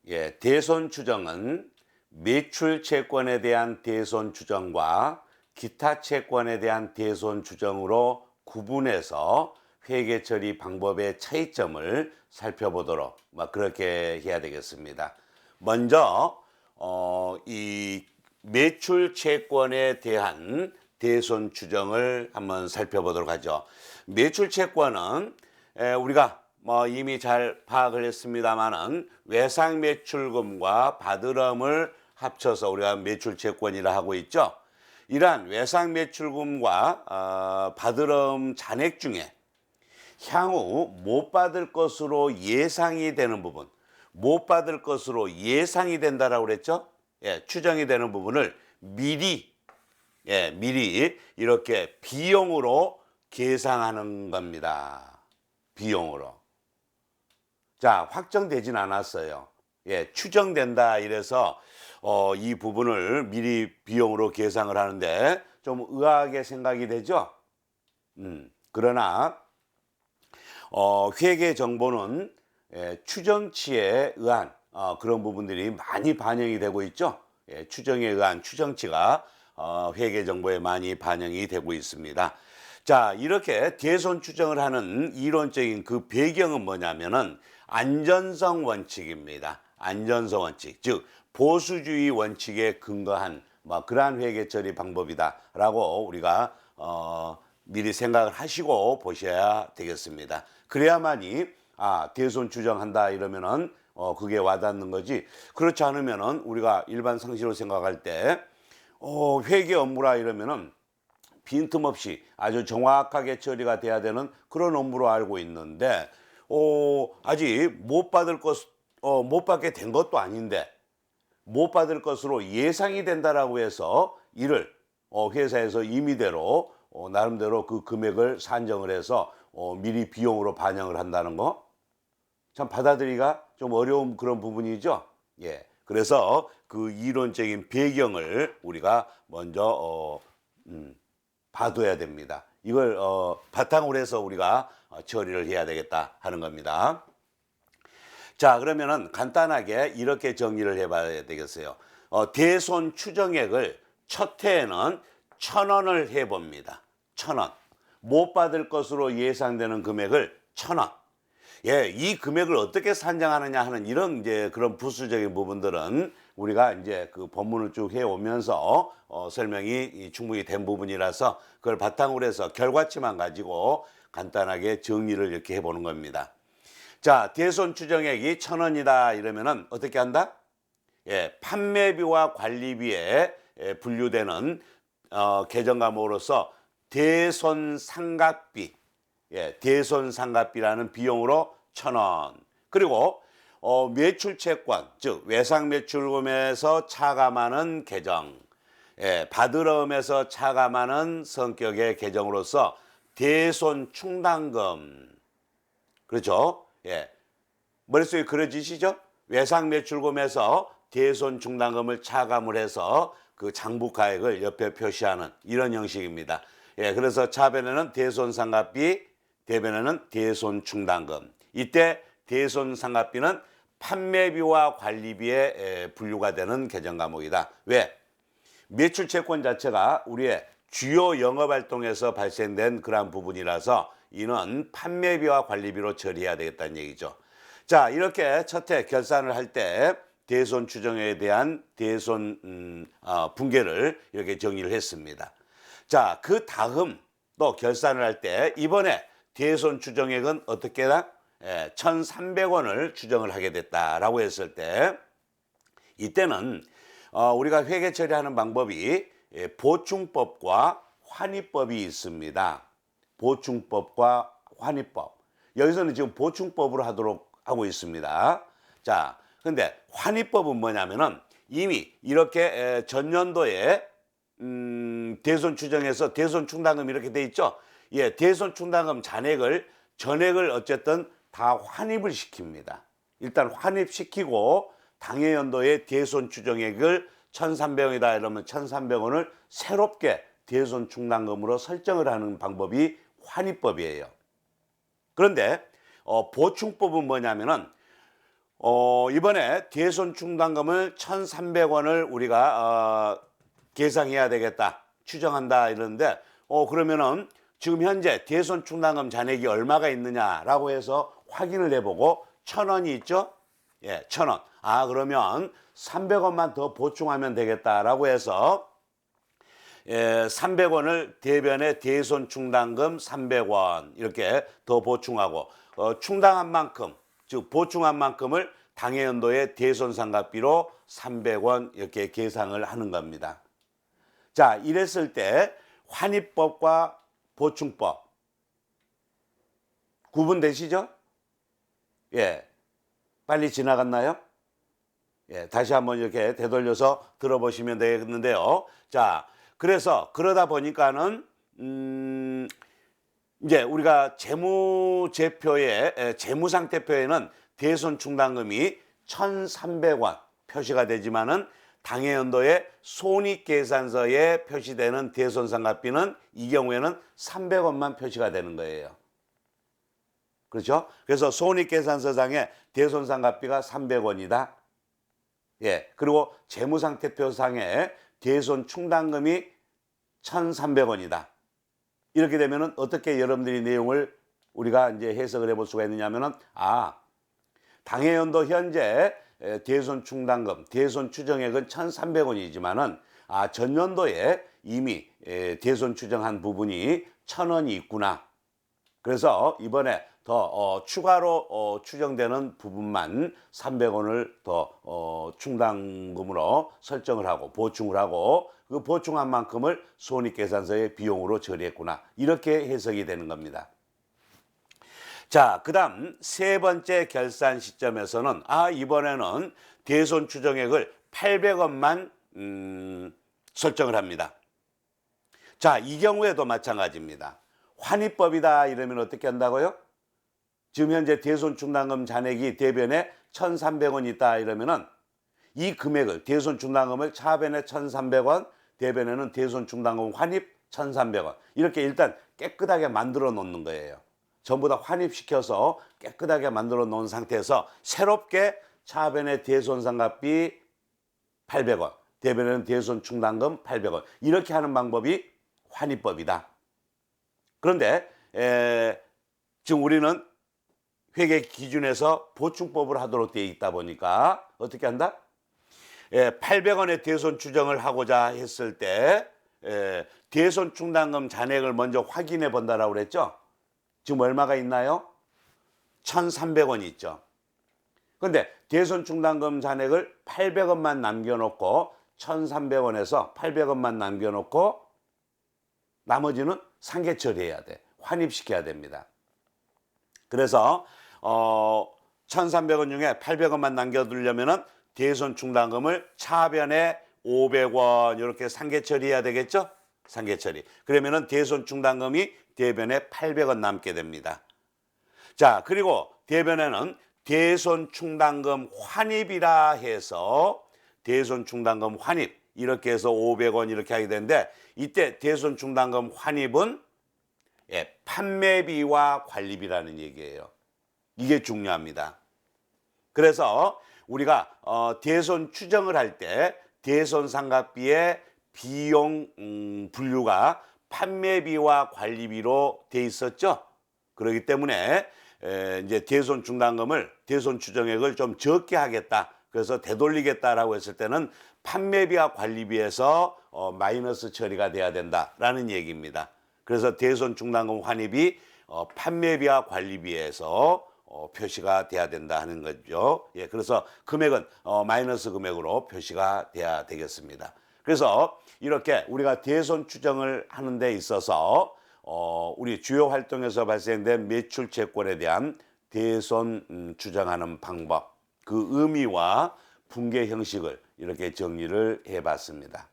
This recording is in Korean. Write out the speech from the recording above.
예, 대손 추정은 매출 채권에 대한 대손 추정과 기타 채권에 대한 대손 추정으로 구분해서 회계 처리 방법의 차이점을 살펴보도록 그렇게 해야 되겠습니다. 먼저 이 매출 채권에 대한 대손 추정을 한번 살펴보도록 하죠. 매출 채권은 우리가 이미 잘 파악을 했습니다만은 외상 매출금과 받으름을 합쳐서 우리가 매출 채권이라 하고 있죠. 이러한 외상 매출금과 받으름 잔액 중에 향후 못 받을 것으로 예상이 되는 부분, 못 받을 것으로 예상이 된다라고 그랬죠. 예, 추정이 되는 부분을 미리 이렇게 비용으로 계상하는 겁니다. 비용으로. 자, 확정되진 않았어요. 예, 추정된다 이래서 이 부분을 미리 비용으로 계상을 하는데 좀 의아하게 생각이 되죠. 그러나 회계 정보는 추정치에 의한 그런 부분들이 많이 반영이 되고 있죠. 예, 추정에 의한 추정치가 회계 정보에 많이 반영이 되고 있습니다. 자, 이렇게 대손 추정을 하는 이론적인 그 배경은 뭐냐면은 안전성 원칙입니다. 안전성 원칙, 즉 보수주의 원칙에 근거한 그러한 회계 처리 방법이다라고 우리가 미리 생각을 하시고 보셔야 되겠습니다. 그래야만이 대손 추정한다 이러면은 그게 와닿는 거지. 그렇지 않으면은 우리가 일반 상식으로 생각할 때 회계 업무라 이러면은 빈틈없이 아주 정확하게 처리가 돼야 되는 그런 업무로 알고 있는데 아직 못 받게 된 것도 아닌데 못 받을 것으로 예상이 된다라고 해서 이를 회사에서 임의대로 나름대로 그 금액을 산정을 해서 미리 비용으로 반영을 한다는 거 참 받아들이기가 좀 어려운 그런 부분이죠. 예, 그래서 그 이론적인 배경을 우리가 먼저 봐둬야 됩니다. 이걸 바탕으로 해서 우리가 처리를 해야 되겠다 하는 겁니다. 자, 그러면은 간단하게 이렇게 정리를 해봐야 되겠어요. 대손 추정액을 첫 해에는 1,000원을 해봅니다. 1,000원. 못 받을 것으로 예상되는 금액을 1,000원. 예, 이 금액을 어떻게 산정하느냐 하는 이런 이제 그런 부수적인 부분들은 우리가 이제 그 본문을 쭉 해오면서 설명이 충분히 된 부분이라서 그걸 바탕으로 해서 결과치만 가지고 간단하게 정리를 이렇게 해보는 겁니다. 자, 대손 추정액이 1,000원이다 이러면은 어떻게 한다? 예, 판매비와 관리비에 분류되는 계정 과목으로서 대손상각비, 예, 대손상각비라는 비용으로 1,000원. 그리고 매출채권, 즉 외상매출금에서 차감하는 계정, 예, 받으름에서 차감하는 성격의 계정으로서 대손충당금. 그렇죠? 예, 머릿속에 그려지시죠? 외상매출금에서 대손충당금을 차감을 해서 그 장부가액을 옆에 표시하는 이런 형식입니다. 예, 그래서 차변에는 대손상각비, 대변에는 대손충당금. 이때 대손상각비는 판매비와 관리비에 분류가 되는 계정 과목이다. 왜? 매출채권 자체가 우리의 주요 영업활동에서 발생된 그러한 부분이라서 이는 판매비와 관리비로 처리해야 되겠다는 얘기죠. 자, 이렇게 첫 해 결산을 할 때 대손 추정에 대한 대손 분계를 이렇게 정리를 했습니다. 자, 그 다음 또 결산을 할 때 이번에 대손 추정액은 어떻게 다 1,300원을 추정을 하게 됐다라고 했을 때 이때는 우리가 회계 처리하는 방법이 보충법과 환입법이 있습니다. 보충법과 환입법. 여기서는 지금 보충법으로 하도록 하고 있습니다. 자, 근데 환입법은 뭐냐면은 이미 이렇게 전년도에 대손 추정해서 대손 충당금 이렇게 돼 있죠. 예, 대손 충당금 잔액을 전액을 어쨌든 다 환입을 시킵니다. 일단 환입시키고 당해 연도에 대손 추정액을 1,300원이다 이러면 1,300원을 새롭게 대손 충당금으로 설정을 하는 방법이 환입법이에요. 그런데 보충법은 뭐냐면은 이번에 대손 충당금을 1,300원을 우리가 계상해야 되겠다, 추정한다 이러는데, 그러면은 지금 현재 대손 충당금 잔액이 얼마가 있느냐라고 해서 확인을 해보고 1,000원이 있죠? 예, 1,000원. 그러면 300원만 더 보충하면 되겠다라고 해서 300원을 대변에 대손 충당금 300원 이렇게 더 보충하고, 충당한 만큼, 즉 보충한 만큼을 당해연도의 대손상각비로 300원 이렇게 계상을 하는 겁니다. 자, 이랬을 때 환입법과 보충법 구분되시죠? 예, 빨리 지나갔나요? 예, 다시 한번 이렇게 되돌려서 들어보시면 되겠는데요. 자, 그래서 그러다 보니까는 이제 우리가 재무제표에, 재무상태표에는 대손 충당금이 1,300원 표시가 되지만은 당해연도의 손익계산서에 표시되는 대손상각비는 이 경우에는 300원만 표시가 되는 거예요. 그렇죠? 그래서 손익계산서상에 대손상각비가 300원이다. 예, 그리고 재무상태표상에 대손 충당금이 1,300원이다. 이렇게 되면은 어떻게 여러분들이 내용을 우리가 이제 해석을 해볼 수가 있느냐면은, 당해연도 현재 대손 충당금, 대손 추정액은 1,300원이지만은 전년도에 이미 대손 추정한 부분이 1,000원이 있구나. 그래서 이번에 더 추가로 추정되는 부분만 300원을 더 충당금으로 설정을 하고 보충을 하고, 그 보충한 만큼을 손익계산서의 비용으로 처리했구나. 이렇게 해석이 되는 겁니다. 자, 그 다음 세 번째 결산 시점에서는 이번에는 대손 추정액을 800원만 설정을 합니다. 자, 이 경우에도 마찬가지입니다. 환입법이다 이러면 어떻게 한다고요? 지금 현재 대손 충당금 잔액이 대변에 1,300원 있다 이러면은 이 금액을, 대손 충당금을 차변에 1,300원, 대변에는 대손 충당금 환입 1,300원 이렇게 일단 깨끗하게 만들어 놓는 거예요. 전부 다 환입시켜서 깨끗하게 만들어 놓은 상태에서 새롭게 차변에 대손상각비 800원, 대변에는 대손 충당금 800원 이렇게 하는 방법이 환입법이다. 그런데 지금 우리는 회계 기준에서 보충법을 하도록 되어 있다 보니까 어떻게 한다? 800원의 대손 추정을 하고자 했을 때 대손 충당금 잔액을 먼저 확인해 본다라고 그랬죠? 지금 얼마가 있나요? 1,300원이 있죠. 그런데 대손 충당금 잔액을 800원만 남겨놓고 1,300원에서 800원만 남겨놓고 나머지는 상계 처리해야 돼. 환입시켜야 됩니다. 그래서 1,300원 중에 800원만 남겨두려면은 대손 충당금을 차변에 500원 이렇게 상계 처리해야 되겠죠? 상계 처리. 그러면은 대손 충당금이 대변에 800원 남게 됩니다. 자, 그리고 대변에는 대손 충당금 환입이라 해서 대손 충당금 환입 이렇게 해서 500원 이렇게 하게 되는데, 이때 대손 충당금 환입은 판매비와 관리비라는 얘기예요. 이게 중요합니다. 그래서 우리가 대손 추정을 할 때 대손 상각비의 비용 분류가 판매비와 관리비로 돼 있었죠. 그렇기 때문에 이제 대손 충당금을, 대손 추정액을 좀 적게 하겠다, 그래서 되돌리겠다라고 했을 때는 판매비와 관리비에서 마이너스 처리가 돼야 된다라는 얘기입니다. 그래서 대손 충당금 환입이 판매비와 관리비에서 표시가 돼야 된다 하는 거죠. 예, 그래서 금액은 마이너스 금액으로 표시가 돼야 되겠습니다. 그래서 이렇게 우리가 대손 추정을 하는 데 있어서 우리 주요 활동에서 발생된 매출 채권에 대한 대손 추정하는 방법, 그 의미와 분계 형식을 이렇게 정리를 해봤습니다.